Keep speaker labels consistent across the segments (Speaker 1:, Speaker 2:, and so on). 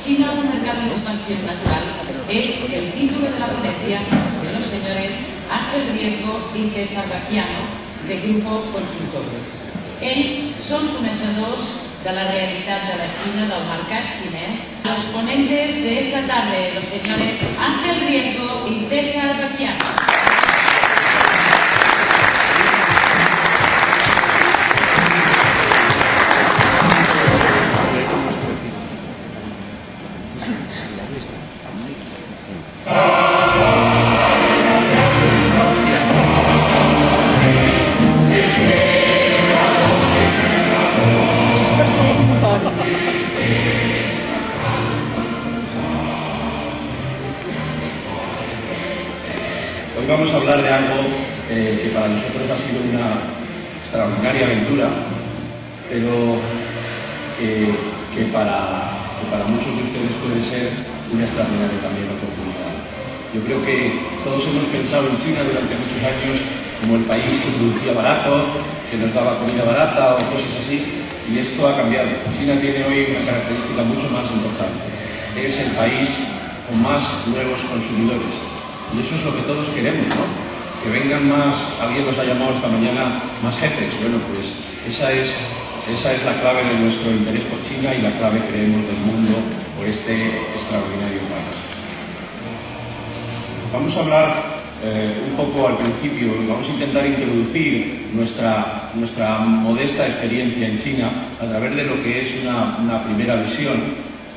Speaker 1: China, un mercado en expansión natural, es el título de la ponencia de los señores Ángel Riesgo y César Baquiano, de Grupo Consultores. Ells són coneixedors de la realitat de la Xina, del mercat xinès. Los ponentes de esta tarde, los señores Ángel Riesgo y César Baquiano.
Speaker 2: Hoy vamos a hablar de algo que para nosotros ha sido una extraordinaria aventura, pero que para muchos de ustedes puede ser una extraordinaria también oportunidad. Yo creo que todos hemos pensado en China durante muchos años como el país que producía barato, que nos daba comida barata o cosas así, y esto ha cambiado. China tiene hoy una característica mucho más importante. Es el país con más nuevos consumidores. Y eso es lo que todos queremos, ¿no? Que vengan más, alguien nos ha llamado esta mañana, más jefes. Bueno, pues esa es la clave de nuestro interés por China y la clave, creemos, del mundo por este extraordinario país. Vamos a hablar un poco al principio, vamos a intentar introducir nuestra modesta experiencia en China a través de lo que es una primera visión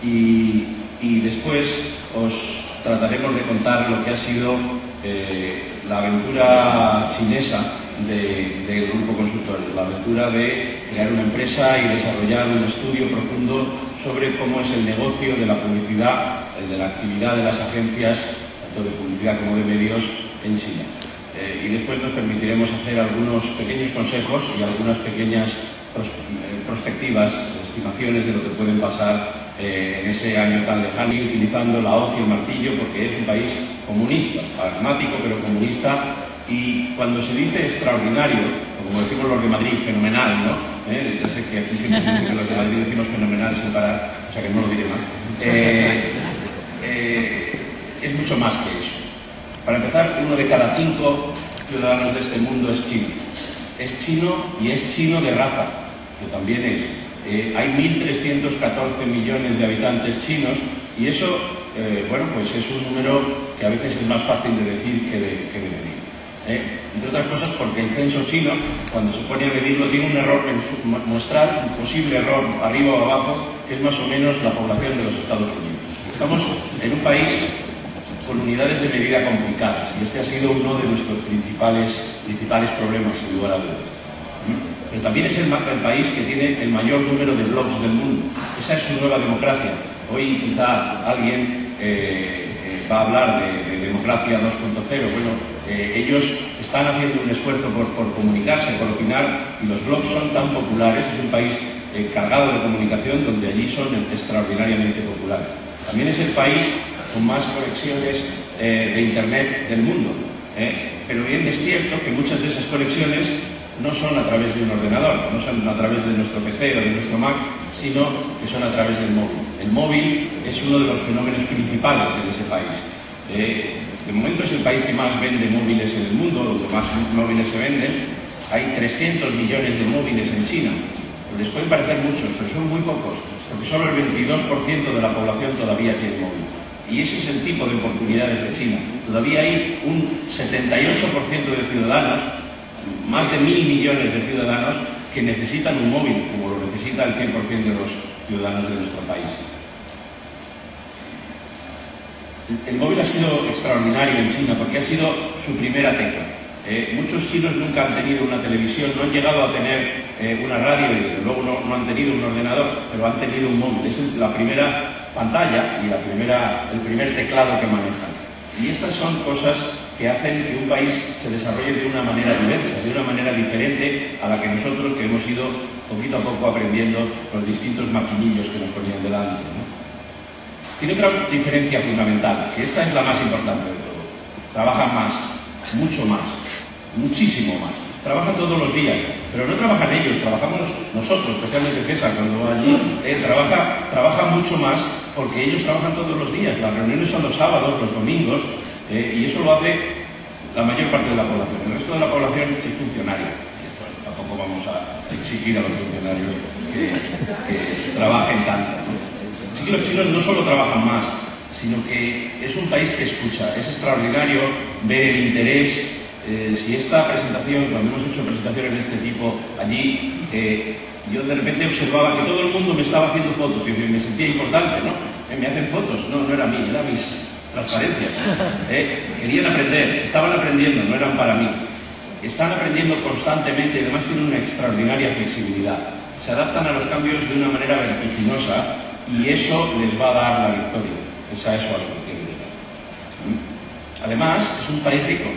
Speaker 2: y después os trataremos de contar lo que ha sido la aventura chinesa del Grupo Consultores, la aventura de crear una empresa y desarrollar un estudio profundo sobre cómo es el negocio de la publicidad, de la actividad de las agencias, tanto de publicidad como de medios, en China. Y después nos permitiremos hacer algunos pequeños consejos y algunas pequeñas perspectivas, estimaciones de lo que pueden pasar en ese año tan lejano, utilizando la hoz y el martillo, porque es un país comunista, pragmático pero comunista, y cuando se dice extraordinario, como decimos los de Madrid, fenomenal, ¿no? Yo sé que aquí siempre dicen que los de Madrid decimos fenomenal sin parar, o sea que no lo diré más. Es mucho más que eso. Para empezar, 1 de cada 5 ciudadanos de este mundo es chino. Es chino y es chino de raza, que también es. Hay 1.314 millones de habitantes chinos y eso, bueno, pues es un número que a veces es más fácil de decir que de medir. Entre otras cosas porque el censo chino, cuando se pone a medirlo, tiene un error muestral, un posible error arriba o abajo, que es más o menos la población de los Estados Unidos. Estamos en un país con unidades de medida complicadas y este ha sido uno de nuestros principales problemas, sin lugar a dudas. Pero también es el país que tiene el mayor número de blogs del mundo. Esa es su nueva democracia. Hoy quizá alguien va a hablar de democracia 2.0. Bueno, ellos están haciendo un esfuerzo por comunicarse, por opinar, y los blogs son tan populares. Es un país cargado de comunicación donde allí son extraordinariamente populares. También es el país con más conexiones de Internet del mundo. Pero bien es cierto que muchas de esas conexiones no son a través de un ordenador, no son a través de nuestro PC o de nuestro Mac, sino que son a través del móvil. El móvil es uno de los fenómenos principales en ese país. De momento es el país que más vende móviles en el mundo, donde más móviles se venden. Hay 300 millones de móviles en China. Les pueden parecer muchos, pero son muy pocos, porque solo el 22% de la población todavía tiene móvil. Y ese es el tipo de oportunidades de China. Todavía hay un 78% de ciudadanos, más de 1.000 millones de ciudadanos, que necesitan un móvil, como lo necesita el 100% de los ciudadanos de nuestro país. El móvil ha sido extraordinario en China porque ha sido su primera tecla. Muchos chinos nunca han tenido una televisión, no han llegado a tener una radio y desde luego no han tenido un ordenador, pero han tenido un móvil. Es la primera pantalla y el primer teclado que manejan. Y estas son cosas que hacen que un país se desarrolle de una manera diversa, de una manera diferente a la que nosotros, que hemos ido poquito a poco aprendiendo los distintos maquinillos que nos ponían delante, ¿no? Tiene otra diferencia fundamental, que esta es la más importante de todo. Trabajan más, mucho más, muchísimo más. Trabajan todos los días, pero no trabajan ellos, trabajamos nosotros, especialmente César, cuando va allí, trabaja mucho más porque ellos trabajan todos los días, las reuniones son los sábados, los domingos, y eso lo hace la mayor parte de la población. El resto de la población es funcionaria. Tampoco vamos a exigir a los funcionarios que trabajen tanto, ¿no? Así que los chinos no solo trabajan más, sino que es un país que escucha. Es extraordinario ver el interés. Si esta presentación, cuando hemos hecho presentaciones de este tipo allí, yo de repente observaba que todo el mundo me estaba haciendo fotos y me sentía importante, ¿no? Me hacen fotos, no era mí, eran mis transparencias. Querían aprender, estaban aprendiendo, no eran para mí. Están aprendiendo constantemente y además tienen una extraordinaria flexibilidad. Se adaptan a los cambios de una manera vertiginosa y eso les va a dar la victoria. Es a eso a lo que quiero llegar. Además, es un país rico.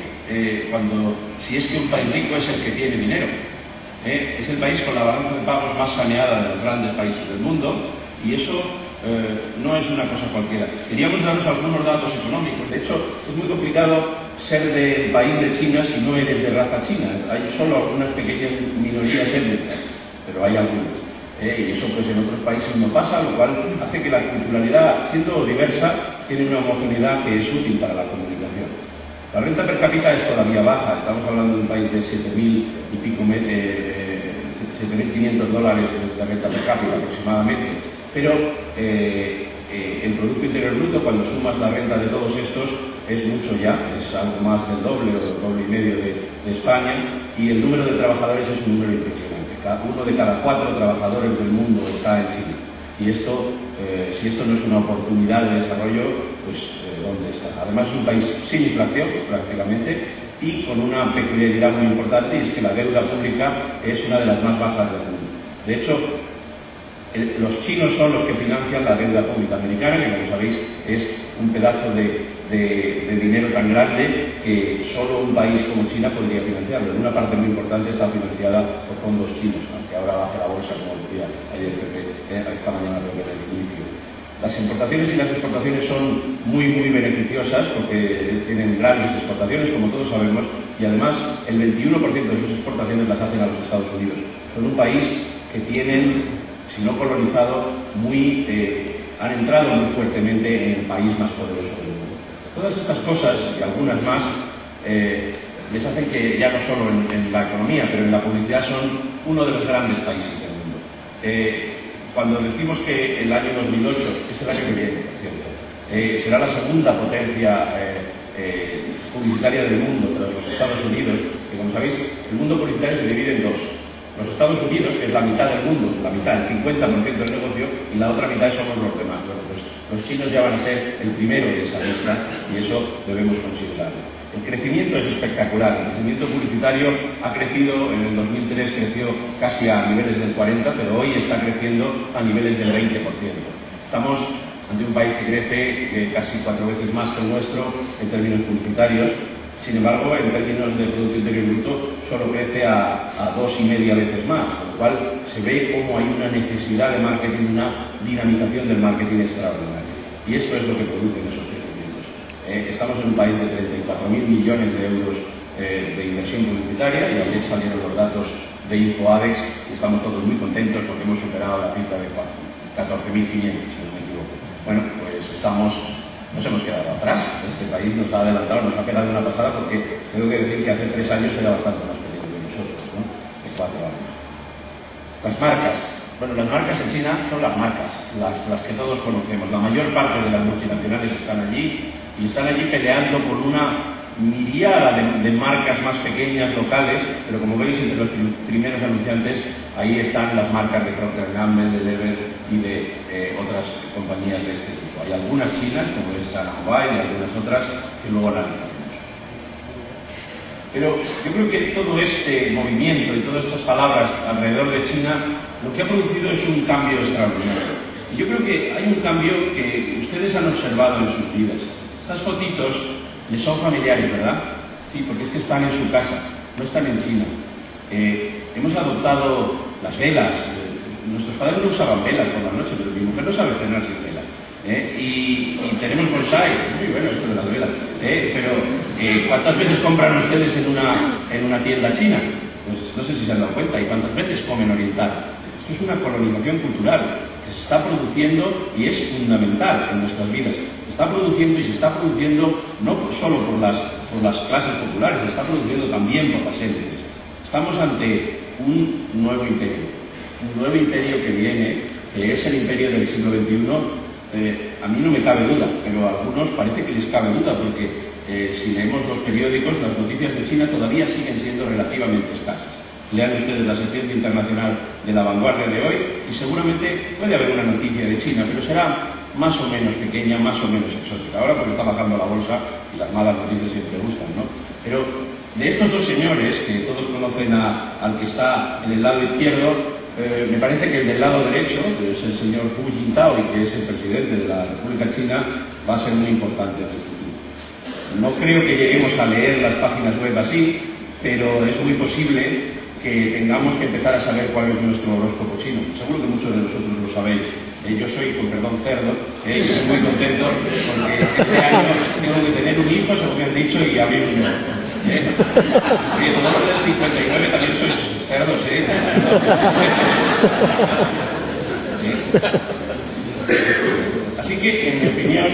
Speaker 2: Si es que un país rico es el que tiene dinero. Es el país con la balanza de pagos más saneada de los grandes países del mundo y eso no es una cosa cualquiera. Queríamos daros algunos datos económicos. De hecho, es muy complicado ser del país de China si no eres de raza china. Hay solo algunas pequeñas minorías étnicas, pero hay algunas. Y eso pues en otros países no pasa, lo cual hace que la culturalidad, siendo diversa, tiene una homogeneidad que es útil para la comunicación. La renta per cápita es todavía baja, estamos hablando de un país de 7.000 y pico, 7.500 dólares de renta per cápita aproximadamente, pero el Producto Interior Bruto, cuando sumas la renta de todos estos, es mucho ya, es algo más del doble o del doble y medio de España, y el número de trabajadores es un número impresionante. Uno de cada 4 trabajadores del mundo está en China. Y esto, si esto no es una oportunidad de desarrollo, pues ¿dónde está? Además es un país sin inflación, prácticamente, y con una peculiaridad muy importante, y es que la deuda pública es una de las más bajas del mundo. De hecho, los chinos son los que financian la deuda pública americana, que como sabéis es un pedazo de dinero tan grande que solo un país como China podría financiarlo. En una parte muy importante está financiada por fondos chinos, aunque ahora baje la bolsa, como decía ayer esta mañana creo que en el inicio. Las importaciones y las exportaciones son muy beneficiosas porque tienen grandes exportaciones, como todos sabemos, y además el 21% de sus exportaciones las hacen a los Estados Unidos. Son un país que tienen, si no colonizado, han entrado muy fuertemente en el país más poderoso del mundo. Todas estas cosas y algunas más les hacen que ya no solo en la economía, pero en la publicidad son uno de los grandes países del mundo. Cuando decimos que el año 2008, que es el año que viene, por cierto, será la segunda potencia publicitaria del mundo tras los Estados Unidos, que como sabéis, el mundo publicitario se divide en dos. Los Estados Unidos, que es la mitad del mundo, la mitad, el 50% del negocio, y la otra mitad somos los demás. Bueno, pues los chinos ya van a ser el primero de esa lista y eso debemos considerarlo. El crecimiento es espectacular. El crecimiento publicitario ha crecido, en el 2003 creció casi a niveles del 40%, pero hoy está creciendo a niveles del 20%. Estamos ante un país que crece casi 4 veces más que el nuestro en términos publicitarios. Sin embargo, en términos de Producto Interior Bruto, solo crece a 2,5 veces más, con lo cual se ve cómo hay una necesidad de marketing, una dinamización del marketing extraordinaria. Y esto es lo que producen esos crecimientos. Estamos en un país de 34.000 millones de euros de inversión publicitaria, y ayer salieron los datos de InfoAdex y estamos todos muy contentos porque hemos superado la cifra de 14.500, si no me equivoco. Bueno, pues nos hemos quedado atrás. Este país nos ha adelantado, nos ha pegado una pasada, porque tengo que decir que hace 3 años era bastante más pequeño que nosotros, ¿no? De 4 años. Las marcas. Bueno, las marcas en China son las marcas, las que todos conocemos. La mayor parte de las multinacionales están allí y están allí peleando por una miríada de marcas más pequeñas, locales, pero como veis, entre los primeros anunciantes, ahí están las marcas de Procter & Gamble, de Lever y de otras compañías de este tipo. Hay algunas chinas, como es China Mobile, y algunas otras que luego analizaremos. Pero yo creo que todo este movimiento y todas estas palabras alrededor de China, lo que ha producido es un cambio extraordinario. Y yo creo que hay un cambio que ustedes han observado en sus vidas. Estas fotitos les son familiares, ¿verdad? Sí, porque es que están en su casa, no están en China. Hemos adoptado las velas. Nuestros padres no usaban velas por la noche, pero mi mujer no sabe cenar sin velas. Y tenemos bonsai, muy bueno esto de las velas. Pero ¿cuántas veces compran ustedes en una tienda china? Pues no sé si se han dado cuenta. ¿Y cuántas veces comen oriental? Esto es una colonización cultural que se está produciendo y es fundamental en nuestras vidas. Se está produciendo y se está produciendo no solo por las clases populares, se está produciendo también por las élites. Estamos ante un nuevo imperio que viene, que es el imperio del siglo XXI. A mí no me cabe duda, pero a algunos parece que les cabe duda, porque si leemos los periódicos, las noticias de China todavía siguen siendo relativamente escasas. Lean ustedes la sección internacional de La Vanguardia de hoy y seguramente puede haber una noticia de China, pero será más o menos pequeña, más o menos exótica. Ahora porque está bajando la bolsa y las malas noticias siempre gustan, ¿no? Pero de estos dos señores, que todos conocen al que está en el lado izquierdo, me parece que el del lado derecho, que es el señor Hu Jintao, y que es el presidente de la República China, va a ser muy importante en el futuro. No creo que lleguemos a leer las páginas web así, pero es muy posible que tengamos que empezar a saber cuál es nuestro horóscopo chino. Seguro que muchos de vosotros lo sabéis. Yo soy, con perdón, cerdo, y estoy muy contento porque este año tengo que tener un hijo, según me han dicho, y abrir un hijo. Oye, todos los del 59 también sois cerdos, Así que, en mi opinión,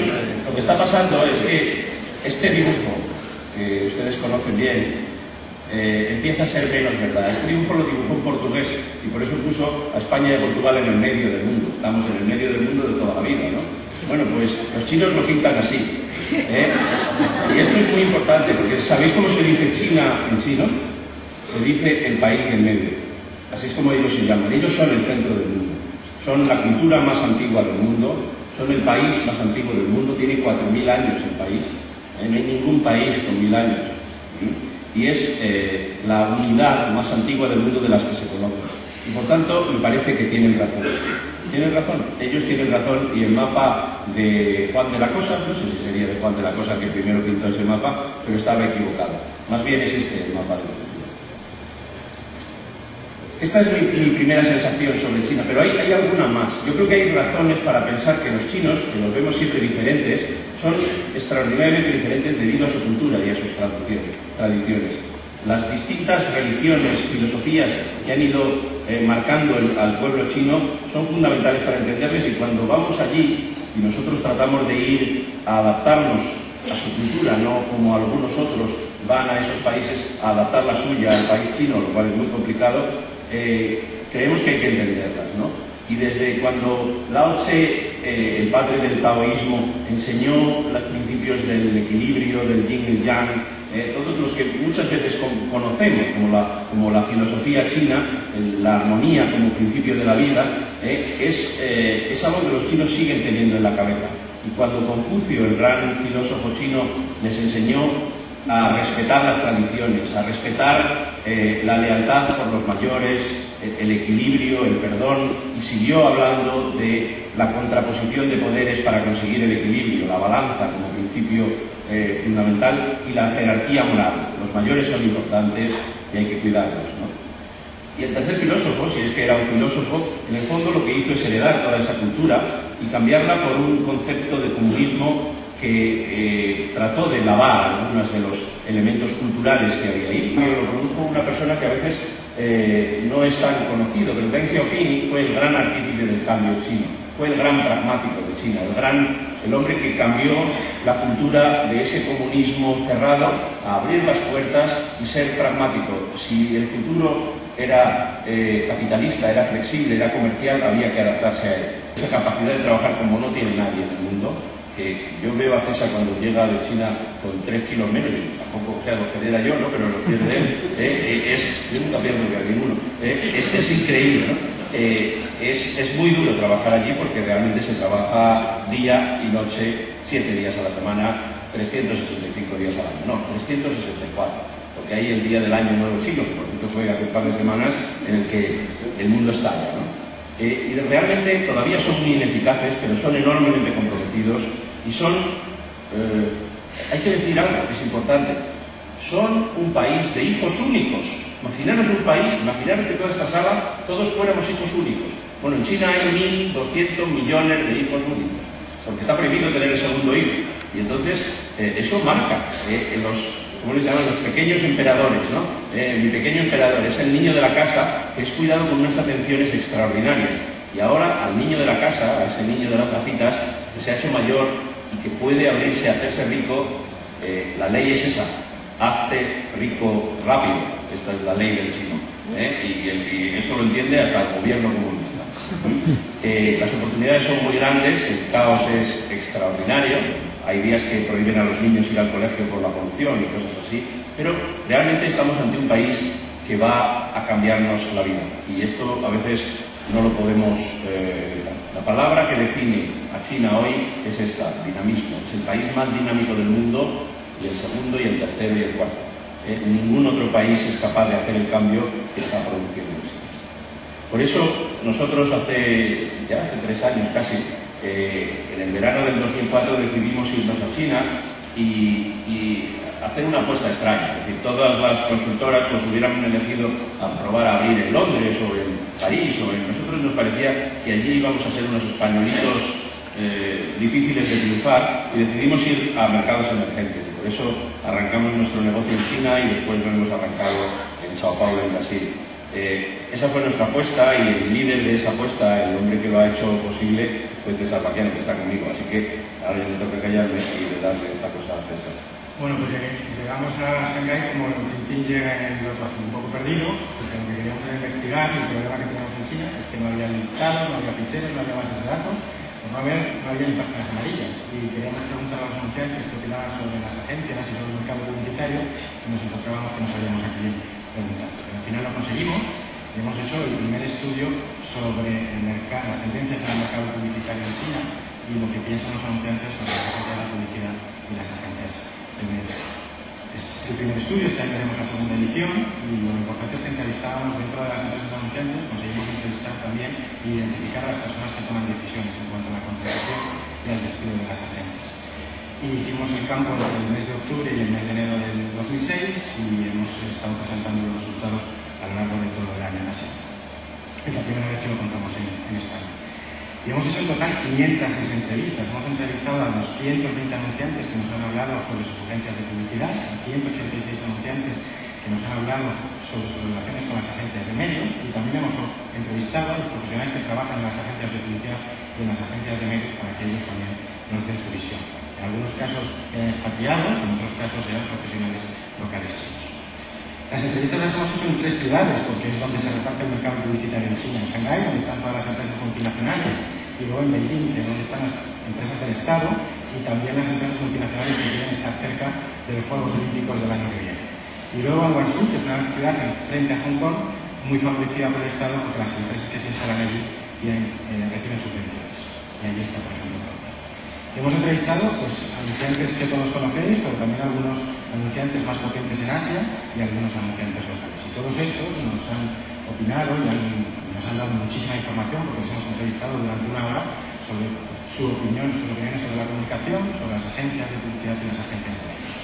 Speaker 2: lo que está pasando es que este dibujo, que ustedes conocen bien, empieza a ser menos verdad. Este dibujo lo dibujó un portugués y por eso puso a España y a Portugal en el medio del mundo. Estamos en el medio del mundo de toda la vida, ¿no? Bueno, pues los chinos lo pintan así. Y esto es muy importante porque ¿sabéis cómo se dice China en chino? Se dice el país del medio. Así es como ellos se llaman. Ellos son el centro del mundo. Son la cultura más antigua del mundo. Son el país más antiguo del mundo. Tiene 4.000 años el país. No hay ningún país con 1.000 años. Y es la unidad más antigua del mundo de las que se conocen. Y por tanto, me parece que tienen razón. Tienen razón, ellos tienen razón, y el mapa de Juan de la Cosa, no sé si sería de Juan de la Cosa que primero pintó ese mapa, pero estaba equivocado. Más bien es este el mapa del futuro. Esta es mi primera sensación sobre China, pero hay alguna más. Yo creo que hay razones para pensar que los chinos, que los vemos siempre diferentes, son extraordinariamente diferentes debido a su cultura y a sus tradiciones. Las distintas religiones, filosofías que han ido marcando al pueblo chino son fundamentales para entenderles, y cuando vamos allí y nosotros tratamos de ir a adaptarnos a su cultura, no como algunos otros van a esos países a adaptar la suya al país chino, lo cual es muy complicado, creemos que hay que entenderlas, ¿no? Y desde cuando Lao Tse, el padre del taoísmo, enseñó los principios del equilibrio, del yin y el yang, todos los que muchas veces conocemos como la filosofía china, la armonía como principio de la vida, es algo que los chinos siguen teniendo en la cabeza. Y cuando Confucio, el gran filósofo chino, les enseñó a respetar las tradiciones, a respetar la lealtad por los mayores, el equilibrio, el perdón, y siguió hablando de la contraposición de poderes para conseguir el equilibrio, la balanza como principio fundamental, y la jerarquía moral. Los mayores son importantes y hay que cuidarlos, ¿no? Y el tercer filósofo, si es que era un filósofo, en el fondo lo que hizo es heredar toda esa cultura y cambiarla por un concepto de comunismo que trató de lavar algunos de los elementos culturales que había ahí. Lo produjo una persona que a veces no es tan conocido, pero Deng Xiaoping fue el gran artífice del cambio chino, fue el gran pragmático de China, el hombre que cambió la cultura de ese comunismo cerrado a abrir las puertas y ser pragmático. Si el futuro era capitalista, era flexible, era comercial, había que adaptarse a él. Esa capacidad de trabajar como no tiene nadie en el mundo, que yo veo a César cuando llega de China con 3 kilos menos, y tampoco, o sea, los perdiera yo, ¿no? Pero los pierde él, yo nunca pierdo a ninguno, es increíble, ¿no? Es muy duro trabajar allí porque realmente se trabaja día y noche, 7 días a la semana, 365 días al año, no, 364, porque hay el día del año nuevo chino, que por cierto fue hace un par de semanas, en el que el mundo estalla, ¿no? Y realmente todavía son muy ineficaces, pero son enormemente comprometidos y son, hay que decir algo que es importante, son un país de hijos únicos. Imaginaros un país, imaginaros que toda esta sala, todos fuéramos hijos únicos. Bueno, en China hay 1.200 millones de hijos únicos, porque está prohibido tener el segundo hijo. Y entonces, eso marca ¿cómo les llaman? Los pequeños emperadores, ¿no? Mi pequeño emperador es el niño de la casa que es cuidado con unas atenciones extraordinarias. Y ahora al niño de la casa, a ese niño de las gafitas, que se ha hecho mayor y que puede abrirse, hacerse rico, la ley es esa: hazte rico rápido. Esta es la ley del chino, y esto lo entiende hasta el gobierno comunista. Las oportunidades son muy grandes, el caos es extraordinario. Hay días que prohíben a los niños ir al colegio por la polución y cosas así, pero realmente estamos ante un país que va a cambiarnos la vida, y esto a veces no lo podemos evitar. La palabra que define a China hoy es esta: dinamismo. Es el país más dinámico del mundo, y el segundo, y el tercero, y el cuarto. Ningún otro país es capaz de hacer el cambio que está produciendo esto. Por eso nosotros hace 3 años casi, en el verano del 2004 decidimos irnos a China y hacer una apuesta extraña. Es decir, todas las consultoras pues hubieran elegido a probar a abrir en Londres o en París, nosotros nos parecía que allí íbamos a ser unos españolitos difíciles de triunfar, y decidimos ir a mercados emergentes. Por eso arrancamos nuestro negocio en China y después lo hemos arrancado en Sao Paulo, en Brasil. Esa fue nuestra apuesta, y el líder de esa apuesta, el hombre que lo ha hecho posible, fue César Baquiano, que está conmigo. Así que ahora yo me tengo que callarme y de darle esta cosa a César.
Speaker 3: Bueno, pues llegamos a Shanghái como Tintín llega en el otro, un poco perdidos, porque lo que queríamos era investigar. El problema que teníamos en China es que no había listados, no había ficheros, no había bases de datos, pues no había ni páginas amarillas, y queríamos preguntar a los anunciantes qué opinaban sobre las agencias y sobre el mercado publicitario, y nos encontrábamos que no sabíamos a quién preguntar. Pero al final lo conseguimos, y hemos hecho el primer estudio sobre el mercado, las tendencias en el mercado publicitario en China y lo que piensan los anunciantes sobre las agencias de publicidad y las agencias de medios. Es el primer estudio, este año haremos la segunda edición, y lo importante es que entrevistábamos dentro de las empresas anunciantes, conseguimos entrevistar también e identificar a las personas que toman decisiones en cuanto a la contratación y al despido de las agencias. Y hicimos el campo entre el mes de octubre y el mes de enero del 2006, y hemos estado presentando los resultados a lo largo de todo el año en Asia. Es la primera vez que lo contamos en España. Y hemos hecho en total 506 entrevistas. Hemos entrevistado a los 120 anunciantes que nos han hablado sobre sus agencias de publicidad, a 186 anunciantes que nos han hablado sobre sus relaciones con las agencias de medios, y también hemos entrevistado a los profesionales que trabajan en las agencias de publicidad y en las agencias de medios para que ellos también nos den su visión. En algunos casos eran expatriados, en otros casos eran profesionales locales chinos. Las entrevistas las hemos hecho en 3 ciudades, porque es donde se reparte el mercado publicitario en China: en Shanghái, donde están todas las empresas multinacionales, y luego en Beijing, que es donde están las empresas del Estado, y también las empresas multinacionales que quieren estar cerca de los Juegos Olímpicos del año que viene. Y luego en Guangzhou, que es una ciudad frente a Hong Kong, muy favorecida por el Estado, porque las empresas que se instalan allí reciben subvenciones. Y allí está, por ejemplo, Procter. Hemos entrevistado anunciantes que todos conocéis, pero también algunos anunciantes más potentes en Asia y algunos anunciantes locales. Y todos estos nos han opinado y nos han dado muchísima información, porque les hemos entrevistado durante 1 hora sobre sus opiniones sobre la comunicación, sobre las agencias de publicidad y las agencias de medios.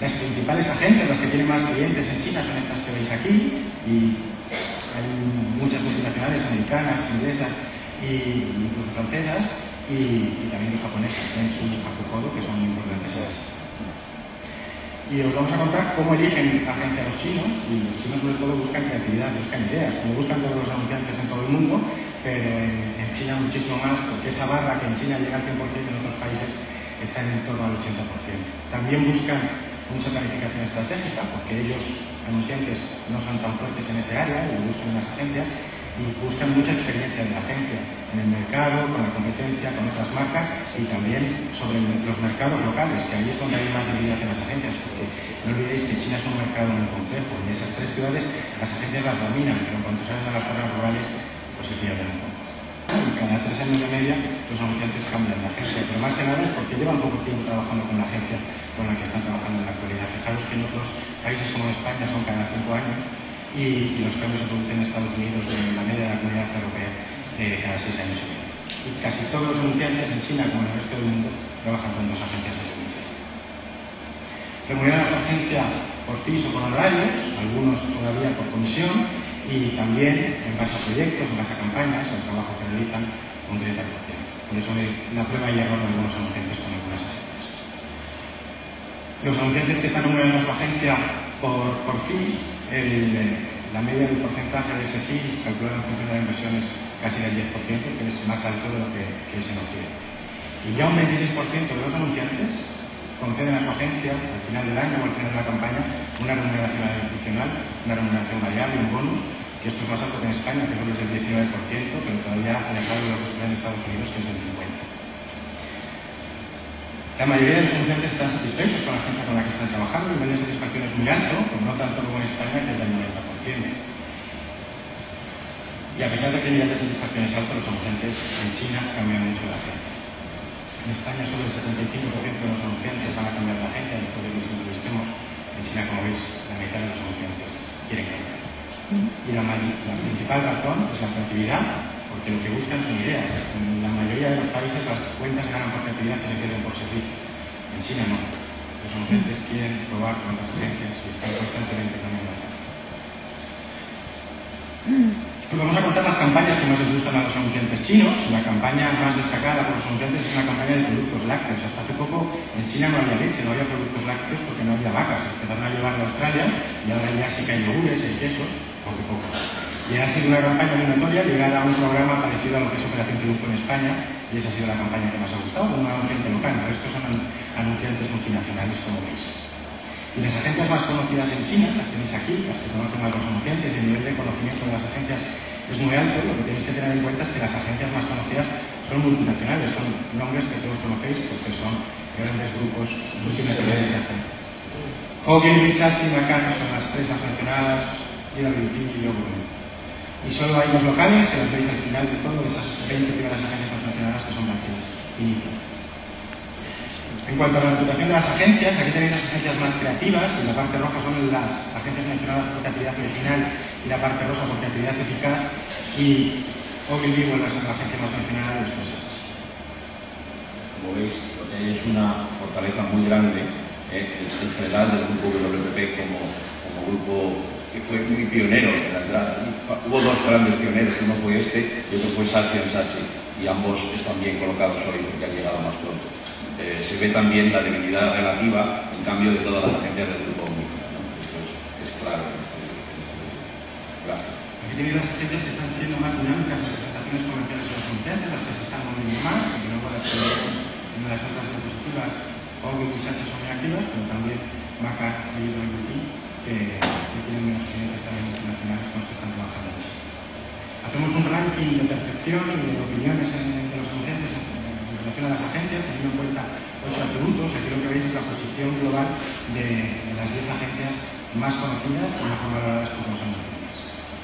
Speaker 3: Las principales agencias, las que tienen más clientes en China, son estas que veis aquí, y hay muchas multinacionales americanas, inglesas e incluso francesas, y también los japoneses, Dentsu y Hakuhodo, que son muy importantes en Asia. Y os vamos a contar cómo eligen agencia los chinos, y los chinos sobre todo buscan creatividad, buscan ideas, como buscan todos los anunciantes en todo el mundo, pero en China muchísimo más, porque esa barra que en China llega al 100%, en otros países está en torno al 80%. También buscan mucha planificación estratégica, porque ellos, anunciantes, no son tan fuertes en ese área, y buscan unas agencias, y buscan mucha experiencia de la agencia en el mercado, con la competencia, con otras marcas, y también sobre los mercados locales, que ahí es donde hay más debilidad en las agencias, porque no olvidéis que China es un mercado muy complejo, y esas 3 ciudades las agencias las dominan, pero en cuanto salen a las zonas rurales, pues se pierden un poco. Y cada 3 años de media los anunciantes cambian de agencia, pero más que nada es porque llevan poco tiempo trabajando con la agencia con la que están trabajando en la actualidad. Fijaros que en otros países como España son cada 5 años, y los cambios se producen en Estados Unidos, en la media de la Comunidad Europea, cada 6 años y medio. Y casi todos los anunciantes en China, como en el resto del mundo, trabajan con 2 agencias de publicidad. Remuneran a su agencia por fees o por honorarios, algunos todavía por comisión, y también en base a proyectos, en base a campañas, el trabajo que realizan un 30%. Por eso la prueba y error de algunos anunciantes con algunas agencias. Los anunciantes que están remunerando a su agencia por fees, La media del porcentaje de ese fee calculado en función de la inversión es casi del 10%, que es más alto de lo que es en Occidente. Y ya un 26% de los anunciantes conceden a su agencia, al final del año o al final de la campaña, una remuneración adicional, una remuneración variable, un bonus, que esto es más alto que en España, que solo es del 19%, pero todavía alejado de lo que sucede en Estados Unidos, que es del 50%. La mayoría de los anunciantes están satisfechos con la agencia con la que están trabajando, el nivel de satisfacción es muy alto, pero no tanto como en España, que es del 90%. Y a pesar de que el nivel de satisfacción es alto, los anunciantes en China cambian mucho de agencia. En España solo el 75% de los anunciantes van a cambiar de agencia después de que les entrevistemos. En China, como veis, la mitad de los anunciantes quieren cambiar. Y la principal razón es la creatividad, porque lo que buscan son ideas. En la mayoría de los países las cuentas se ganan por creatividad y se pierden por servicio. En China no. Los anunciantes quieren probar con otras agencias y están constantemente cambiando de agencia. Pues vamos a contar las campañas que más les gustan a los anunciantes chinos. La campaña más destacada por los anunciantes es una campaña de productos lácteos. Hasta hace poco en China no había leche, no había productos lácteos porque no había vacas. Empezaron a llevar de Australia y ahora ya sí que hay yogures, hay quesos, porque pocos. Y ha sido una campaña muy notoria ligada a un programa parecido a lo que es Operación Triunfo en España, y esa ha sido la campaña que más ha gustado, un anunciante local. El resto son anunciantes multinacionales, como veis. Y las agencias más conocidas en China, las tenéis aquí, las que conocen a los anunciantes, y el nivel de conocimiento de las agencias es muy alto. Lo que tenéis que tener en cuenta es que las agencias más conocidas son multinacionales, son nombres que todos conocéis porque son grandes grupos multinacionales de agencias. Hogan, Saatchi y McCann son las tres más mencionadas, GWT y Logo. Y solo hay los locales, que los veis al final de todo, de esas 20 primeras agencias más mencionadas, que son Banco y Nike. En cuanto a la reputación de las agencias, aquí tenéis las agencias más creativas, y la parte roja son las agencias mencionadas por creatividad original y la parte rosa por creatividad eficaz, y Ogilvy vuelve a ser la agencia más mencionada después.
Speaker 2: Como veis, es una fortaleza muy grande en general del grupo WPP como grupo que fue muy pionero en la entrada. Hubo dos grandes pioneros, uno fue este y otro fue Saatchi & Saatchi, y ambos están bien colocados hoy porque han llegado más pronto. Se ve también la debilidad relativa, en cambio, de todas las agencias del grupo Omnicom, ¿no? Esto es claro en este gráfico.
Speaker 3: Aquí tenéis las agencias que están siendo más dinámicas en presentaciones comerciales de los anunciantes, las que se están moviendo más, y luego las que vemos en las otras diapositivas, Ogilvy y Saatchi son muy activas, pero también McCann y GWT, que tienen menos clientes también internacionales con los que están trabajando en China. Hacemos un ranking de percepción y de opiniones de los anunciantes en relación a las agencias, teniendo en cuenta 8 atributos. Aquí lo que veis es la posición global de las 10 agencias más conocidas y mejor valoradas por los anunciantes.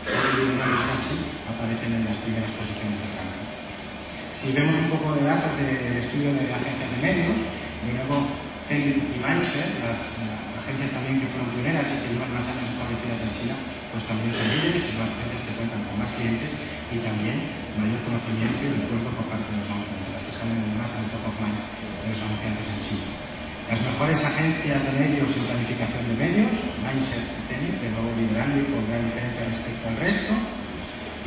Speaker 3: Ogilvy y Saatchi aparecen en las primeras posiciones del ranking. Si vemos un poco de datos del estudio de agencias de medios, de nuevo Zenith y Mindshare, las agencias también que fueron pioneras y que llevan más años establecidas en China, pues también son líderes y son las agencias que cuentan con más clientes y también mayor conocimiento y recuerdo por parte de los anunciantes, las que están más en el top of mind de los anunciantes en China. Las mejores agencias de medios en planificación de medios, Mindshare y Zenith, de nuevo liderando y con gran diferencia respecto al resto,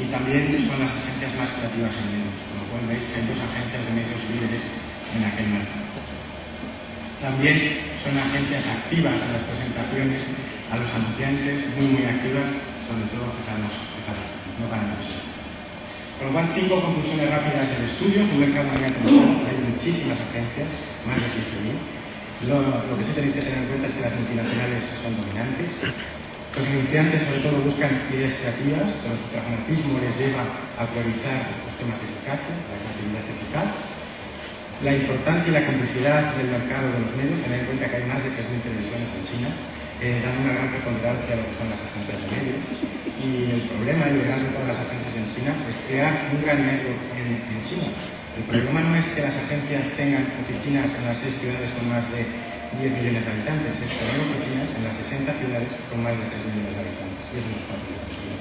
Speaker 3: y también son las agencias más creativas en medios, con lo cual veis que hay dos agencias de medios líderes en aquel mercado. También son agencias activas en las presentaciones a los anunciantes, muy activas, sobre todo, fijaros, no paran de ser. Con lo cual, 5 conclusiones rápidas del estudio. Es un mercado muy atractivo, hay muchísimas agencias, más de 15.000. Lo que sí tenéis que tener en cuenta es que las multinacionales son dominantes. Los anunciantes, sobre todo, buscan ideas creativas, pero su pragmatismo les lleva a priorizar los temas de eficacia, la creatividad eficaz. La importancia y la complejidad del mercado de los medios, tener en cuenta que hay más de 3.000 televisiones en China, dan una gran preponderancia a lo que son las agencias de medios. Y el problema y el gran reto de las agencias en China es crear un gran medio en China. El problema no es que las agencias tengan oficinas en las 6 ciudades con más de 10 millones de habitantes, es tener oficinas en las 60 ciudades con más de 3 millones de habitantes. Y eso no es fácil de conseguir.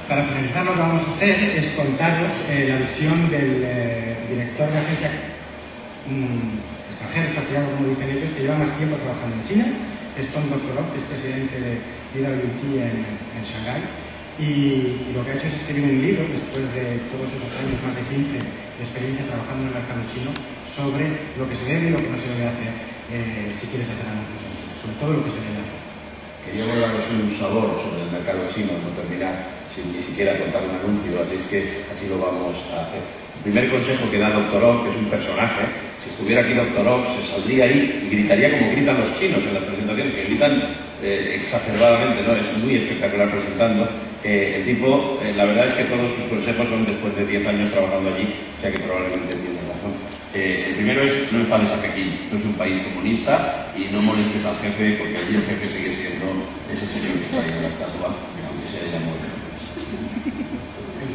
Speaker 3: Para finalizar, lo que vamos a hacer es contaros la visión del director de agencia extranjero, expatriado, como dicen ellos, que lleva más tiempo trabajando en China. Es Tom Doctorow, que es presidente de GWT en Shanghái. Y lo que ha hecho es escribir un libro, después de todos esos años, más de 15, de experiencia trabajando en el mercado chino, sobre lo que se debe y lo que no se debe hacer si quieres hacer anuncios en China, sobre todo lo que se debe hacer.
Speaker 2: Que Queríamos daros un sabor sobre el mercado chino, no terminar sin ni siquiera contar un anuncio, así es que así lo vamos a hacer. El primer consejo que da Dr. Oz, que es un personaje, si estuviera aquí Dr. Oz, se saldría ahí y gritaría como gritan los chinos en las presentaciones, que gritan exacerbadamente, ¿no? Es muy espectacular presentando. El tipo, la verdad es que todos sus consejos son después de 10 años trabajando allí, o sea que probablemente tiene razón. El primero es no enfades a Pekín. Esto es un país comunista y no molestes al jefe, porque allí el jefe sigue siendo ese señor que está ahí en la estatua, aunque se haya muerto.
Speaker 3: El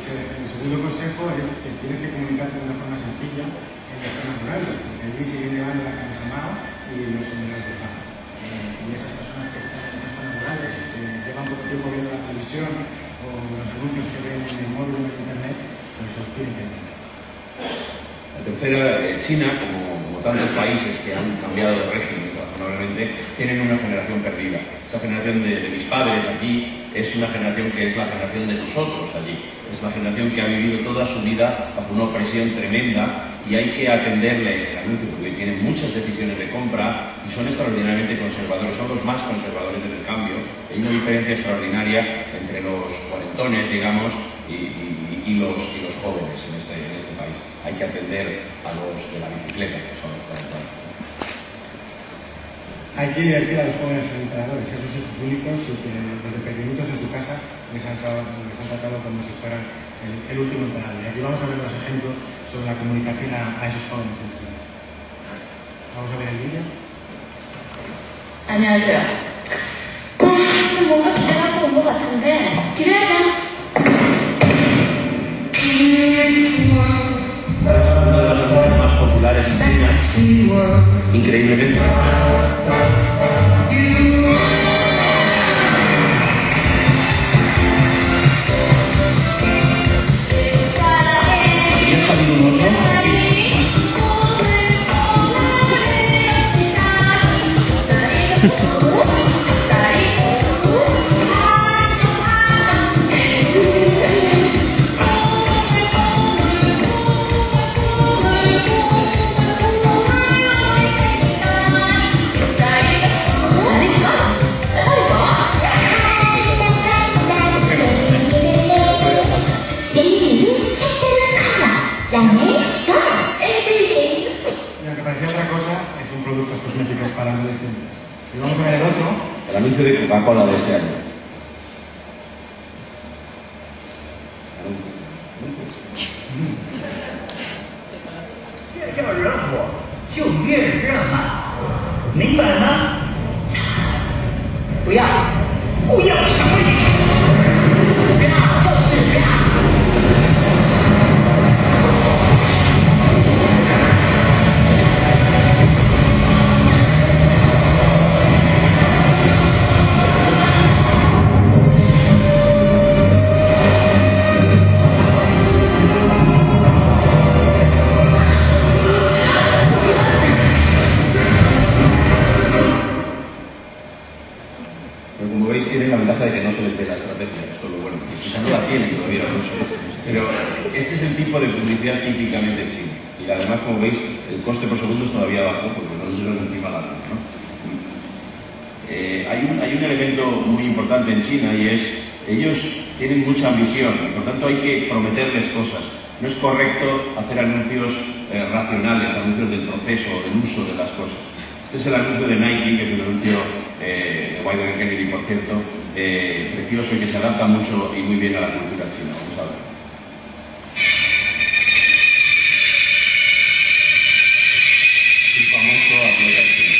Speaker 3: segundo consejo es que tienes que comunicarte de una forma sencilla en las zonas rurales, porque allí siguen llevando la camisa a mano y los sombreros de paja. Y esas personas que están en esas zonas rurales, que llevan poco tiempo viendo la televisión o los anuncios que ven en el móvil o en internet, pues lo tienen que entender.
Speaker 2: La tercera, China, como tantos países que han cambiado de régimen razonablemente, tienen una generación perdida. Esa generación de mis padres aquí es una generación que es la generación de nosotros allí. Es la generación que ha vivido toda su vida bajo una opresión tremenda y hay que atenderle el anuncio porque tienen muchas decisiones de compra y son extraordinariamente conservadores, son los más conservadores del cambio. Hay una diferencia extraordinaria entre los cuarentones, digamos, y los jóvenes en este país. Hay que atender a los de la bicicleta, que son los cuarentones.
Speaker 3: Hay que divertir a los jóvenes emperadores, esos hijos únicos y que desde pequeñitos en su casa les han tratado como si fueran el último emperador. Y aquí vamos a ver los ejemplos sobre la comunicación a esos jóvenes en China. Vamos a ver el vídeo.
Speaker 4: 안녕하세요. 뭔가 기대하고 온 것 같은데 기대하세요.
Speaker 2: Es uno de los anuncios más populares en China, increíblemente. ¿Había salido un oso?
Speaker 3: Y aunque parecía otra cosa, son productos cosméticos para adolescentes. Y vamos a ver el otro.
Speaker 2: El anuncio de Coca-Cola de este año.
Speaker 5: 越叫人火就越热闹，明白了吗？
Speaker 1: 不要，
Speaker 5: 不要什么意思？
Speaker 1: 不要就是不要。
Speaker 2: Pero como veis tienen la ventaja de que no se les ve la estrategia, esto es lo bueno, quizá no la tienen todavía mucho, pero este es el tipo de publicidad típicamente china. Y además, como veis, el coste por segundo es todavía bajo porque los números encima la luz, ¿no? Hay un elemento muy importante en China y es ellos tienen mucha ambición y por tanto hay que prometerles cosas. No es correcto hacer anuncios racionales, anuncios del proceso, del uso de las cosas. Este es el anuncio de Nike, que es un anuncio de Wyden Kennedy, por cierto, precioso y que se adapta mucho y muy bien a la cultura china. Vamos a ver. El famoso atleta chino.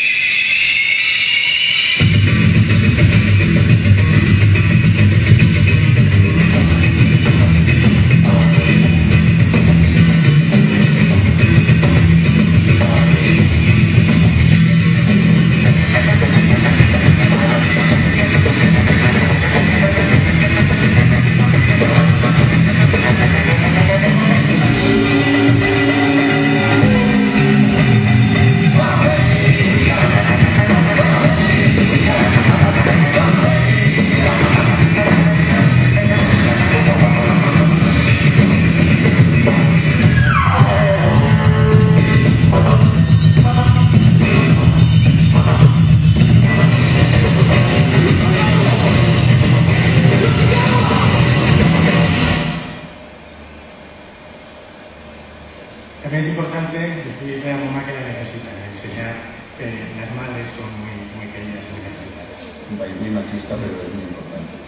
Speaker 3: importante decirle a mamá que la necesita, enseñar que las madres son muy queridas y muy necesitadas.
Speaker 2: Un país muy machista, pero es muy importante.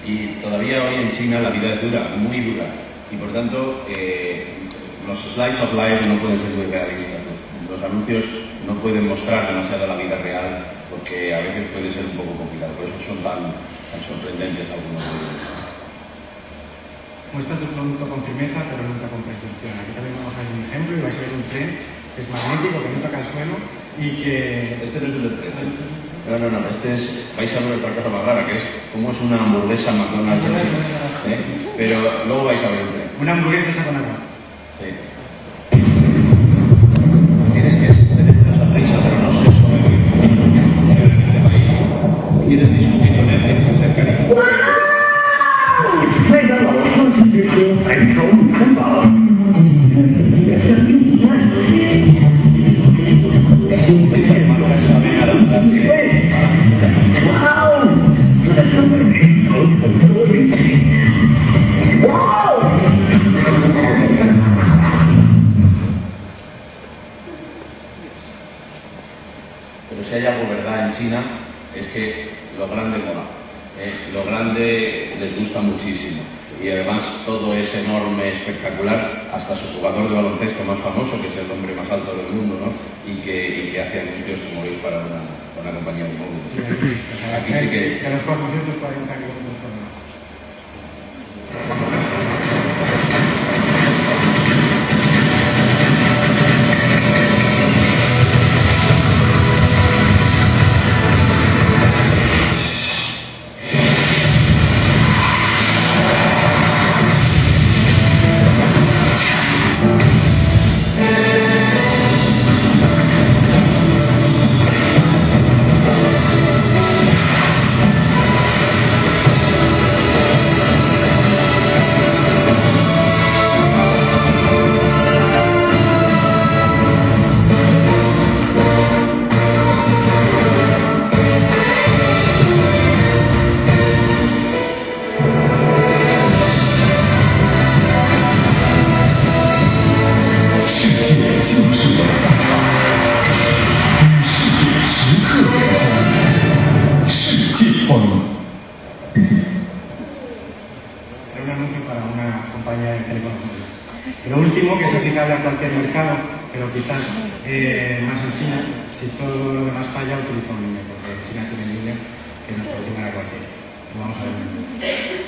Speaker 2: Y todavía hoy en China la vida es dura, muy dura, y por tanto los slice of life no pueden ser muy realistas, ¿no? Los anuncios no pueden mostrar demasiado la vida real porque a veces puede ser un poco complicado, por eso son tan sorprendentes algunos de ellos.
Speaker 3: Muestra tu producto con firmeza, pero nunca con presunción. Aquí también vamos a ver un ejemplo y vais a ver un tren que es magnético, que no toca el suelo y que...
Speaker 2: Este no es el del tren. No, este es... Vais a ver otra cosa más rara, que es cómo es una hamburguesa McDonald's en China. Pero luego vais a ver el tren.
Speaker 3: Una hamburguesa hecha con arroz.
Speaker 2: Sí. Tienes que tener una sonrisa, pero no ser soberbio. Eso es lo que funciona en este país. Si quieres discutir con él, tienes que ser cariñoso.
Speaker 5: 麦当劳双喜之星还调入参宝，也是必然。哇哦！这是我的哇哦！
Speaker 2: Pero si hay algo verdad en China es que lo grande mola. Lo grande les gusta muchísimo y además todo es enorme, espectacular, hasta su jugador de baloncesto más famoso, que es el hombre más alto del mundo, ¿no? y que hace anuncios, como veis, para una compañía de móviles. Aquí sí que...
Speaker 3: A los 440 kilómetros por hora. Lo último, que es aplicable a cualquier mercado, pero quizás más en China, si todo lo demás falla, utiliza un línea, porque China tiene líneas que nos puede llegar a cualquiera. Lo vamos a ver en el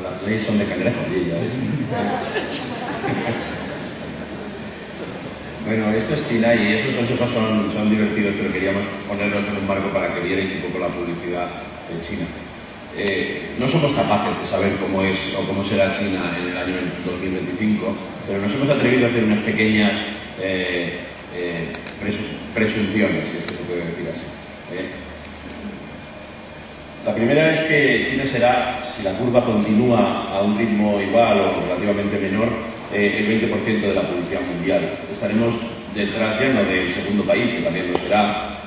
Speaker 2: Las leyes son de cangrejo, Bueno, esto es China y esos consejos son divertidos, pero queríamos ponerlos en un marco para que vierais un poco la publicidad de China. No somos capaces de saber cómo es o cómo será China en el año 2025, pero nos hemos atrevido a hacer unas pequeñas presunciones, si es que se puede decir así. La primera es que China será, si la curva continúa a un ritmo igual o relativamente menor, el 20% de la producción mundial. Estaremos detrás ya no del segundo país, que también lo será,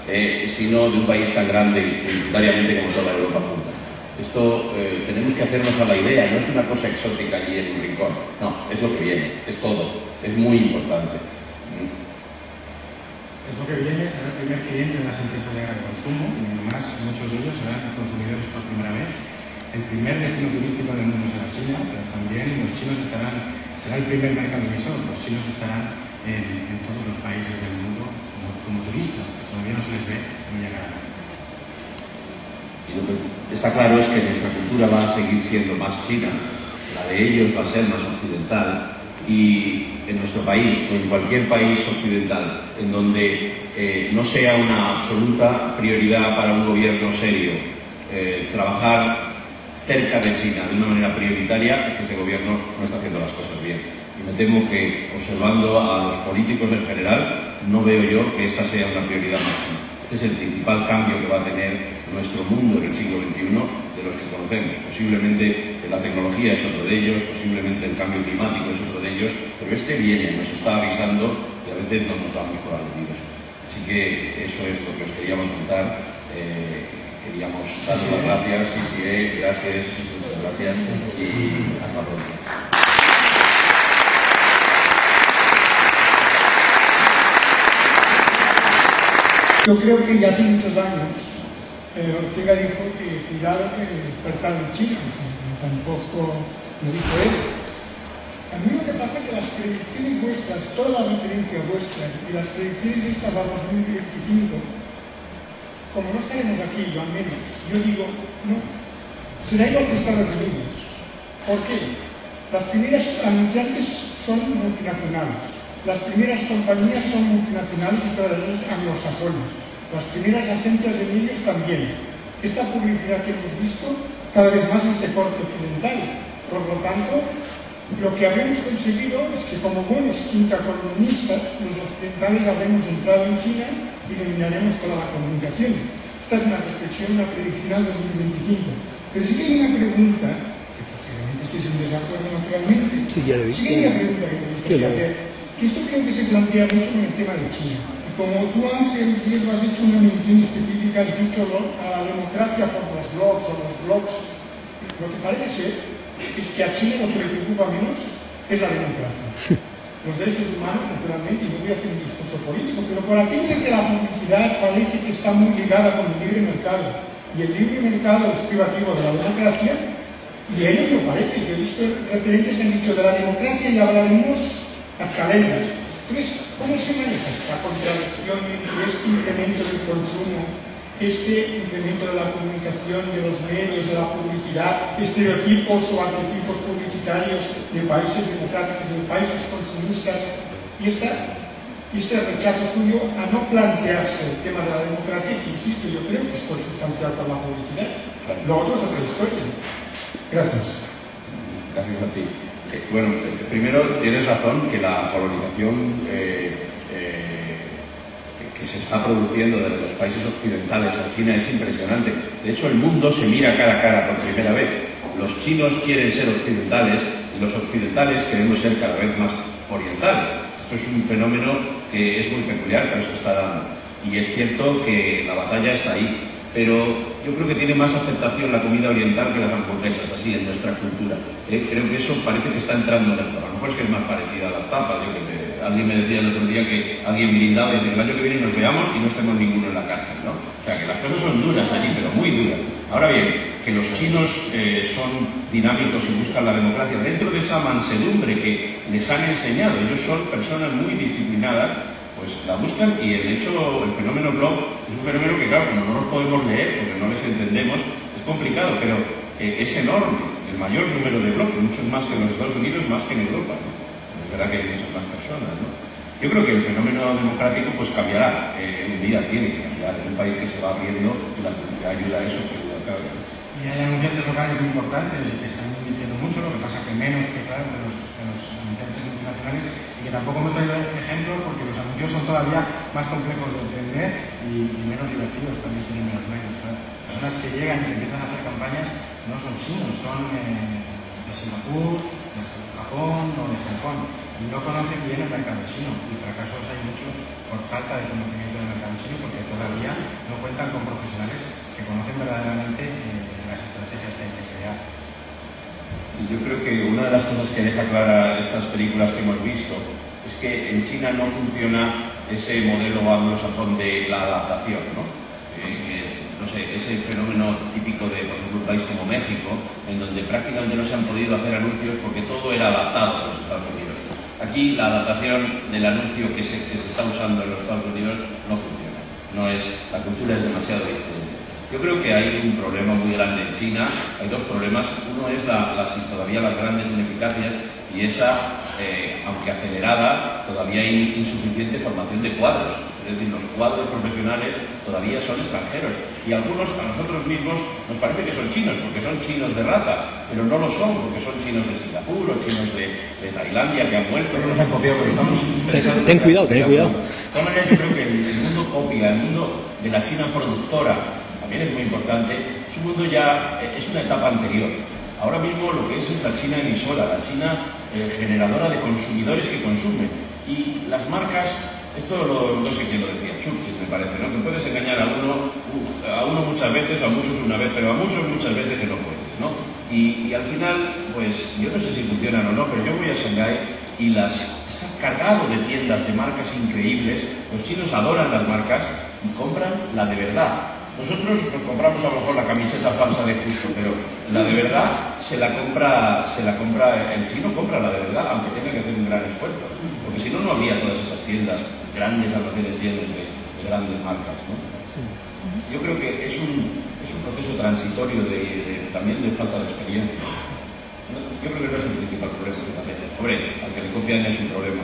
Speaker 2: sino de un país tan grande tributariamente como toda Europa junta. Esto tenemos que hacernos a la idea, no es una cosa exótica allí en un rincón, no, es lo que viene, es todo, es muy importante.
Speaker 3: Es lo que viene, será el primer cliente en las empresas de gran consumo, y además muchos de ellos serán consumidores por primera vez. El primer destino turístico del mundo será China, pero también los chinos será el primer mercado emisor, los chinos estarán en todos los países del mundo como turistas, todavía no se les ve, no llegarán.
Speaker 2: Y lo que está claro es que nuestra cultura va a seguir siendo más china, la de ellos va a ser más occidental, y en nuestro país o en cualquier país occidental en donde no sea una absoluta prioridad para un gobierno serio trabajar cerca de China de una manera prioritaria, es que ese gobierno no está haciendo las cosas bien. Y me temo que, observando a los políticos en general, no veo yo que esta sea una prioridad máxima. Este es el principal cambio que va a tener nuestro mundo en el siglo XXI de los que conocemos. Posiblemente la tecnología es otro de ellos, posiblemente el cambio climático es otro de ellos, pero este viene, nos está avisando y a veces nos damos por aludidos. Así que eso es lo que os queríamos contar. Queríamos daros las gracias, gracias, muchas gracias y hasta pronto.
Speaker 6: Yo creo que ya hace muchos años Ortega dijo que cuidado que despertar los chinos, tampoco lo dijo él. A mí lo que pasa es que las predicciones vuestras, toda la referencia vuestra y las predicciones estas a 2025, como no estaremos aquí, yo al menos, yo digo, no, será igual que Estados Unidos. ¿Por qué? Las primeras anunciantes son multinacionales, las primeras compañías son multinacionales y todas ellas anglosajonas, las primeras agencias de medios también. Esta publicidad que hemos visto cada vez más es de corte occidental. Por lo tanto, lo que habremos conseguido es que como buenos intracomunistas, los occidentales habremos entrado en China y dominaremos toda la comunicación. Esta es una reflexión, una predicción al 2025. Pero sí que hay una pregunta, que posiblemente estéis en desacuerdo naturalmente, sí que hay una pregunta que me gustaría hacer, que esto creo que se plantea mucho con el tema de China. Y como tú, Ángel Riesgo, has hecho una mención específica, has dicho a la democracia por los blogs o los blogs, lo que parece ser es que a China lo que le preocupa menos es la democracia. Los derechos humanos, naturalmente, y no voy a hacer un discurso político, pero por aquello de que la publicidad parece que está muy ligada con el libre mercado, y el libre mercado es privativo de la democracia, y a ello me parece, yo he visto referentes que han dicho de la democracia y hablaremos a calendas. Entonces, ¿cómo se maneja esta contradicción entre este incremento del consumo, este incremento de la comunicación, de los medios, de la publicidad, estereotipos o arquetipos publicitarios de países democráticos, de países consumistas, y este rechazo suyo a no plantearse el tema de la democracia, que insisto, yo creo que es consustancial por la publicidad? Lo otro es otra historia. Gracias.
Speaker 2: Gracias a ti. Bueno, primero tienes razón que la colonización que se está produciendo desde los países occidentales a China es impresionante. De hecho, el mundo se mira cara a cara por primera vez. Los chinos quieren ser occidentales y los occidentales queremos ser cada vez más orientales. Esto es un fenómeno que es muy peculiar, pero se está dando. Y es cierto que la batalla está ahí. Pero yo creo que tiene más aceptación la comida oriental que las hamburguesas, así, en nuestra cultura. Creo que eso parece que está entrando en esto. A lo mejor es que es más parecida a las tapas. Alguien me decía el otro día que alguien brindaba y dice que el año que viene nos veamos y no estemos ninguno en la cárcel, ¿no? O sea, que las cosas son duras allí, pero muy duras. Ahora bien, que los chinos son dinámicos y buscan la democracia dentro de esa mansedumbre que les han enseñado. Ellos son personas muy disciplinadas, pues la buscan, y de hecho el fenómeno blog es un fenómeno que, claro, como no los podemos leer porque no les entendemos, es complicado, pero es enorme. El mayor número de blogs, muchos más que en los Estados Unidos, más que en Europa, ¿no? Es verdad que hay muchas más personas, ¿no? Yo creo que el fenómeno democrático pues cambiará, un día tiene que cambiar, es un país que se va abriendo y la publicidad ayuda a eso, pero claro.
Speaker 3: Y hay anunciantes locales muy importantes que están invirtiendo mucho, lo que pasa que menos que, claro, de los anunciantes multinacionales, y que tampoco hemos traído ejemplos porque los anuncios son todavía más complejos de entender y menos divertidos, también tienen menos medios, claro. Personas que llegan y empiezan a hacer campañas no son chinos, son de Singapur, de Japón o de Hong Kong, y no conocen bien el mercado chino, y fracasos hay muchos por falta de conocimiento del mercado chino, porque todavía no cuentan con profesionales que conocen verdaderamente las estrategias que hay que crear.
Speaker 2: Y yo creo que una de las cosas que deja clara estas películas que hemos visto es que en China no funciona ese modelo anglosajón de la adaptación, ¿no? No sé, ese fenómeno típico de, por ejemplo, un país como México, en donde prácticamente no se han podido hacer anuncios porque todo era adaptado a los Estados Unidos. Aquí la adaptación del anuncio que se está usando en los Estados Unidos no funciona. La cultura es demasiado diferente. Yo creo que hay un problema muy grande en China. Hay dos problemas. Uno es todavía las grandes ineficacias, y esa, aunque acelerada, todavía hay insuficiente formación de cuadros. Es decir, los cuadros profesionales todavía son extranjeros. Y algunos, a nosotros mismos, nos parece que son chinos, porque son chinos de raza, pero no lo son, porque son chinos de Singapur o chinos de Tailandia que han vuelto, no nos han copiado, porque estamos...
Speaker 7: Ten cuidado, ten cuidado.
Speaker 2: De todas maneras, yo creo que el mundo copia, el mundo de la China productora, también es muy importante, es un mundo ya, es una etapa anterior. Ahora mismo lo que es la China emisora, la China generadora de consumidores que consumen. Y las marcas, esto no sé quién lo decía, Churchill me parece, ¿no? Que puedes engañar a uno muchas veces, a muchos una vez, pero a muchos muchas veces que no puedes, ¿no? Y al final, pues yo no sé si funcionan o no, pero yo voy a Shanghái y está cargado de tiendas de marcas increíbles. Los chinos adoran las marcas y compran la de verdad. Nosotros nos compramos a lo mejor la camiseta falsa de Justo, pero la de verdad se la compra, el chino compra la de verdad, aunque tenga que hacer un gran esfuerzo, porque si no, no habría todas esas tiendas, grandes almacenes llenos de grandes marcas, ¿no? Yo creo que es un proceso transitorio también de falta de experiencia. Yo creo que no es el principal problema, fíjate. Hombre, al que le copian es un problema.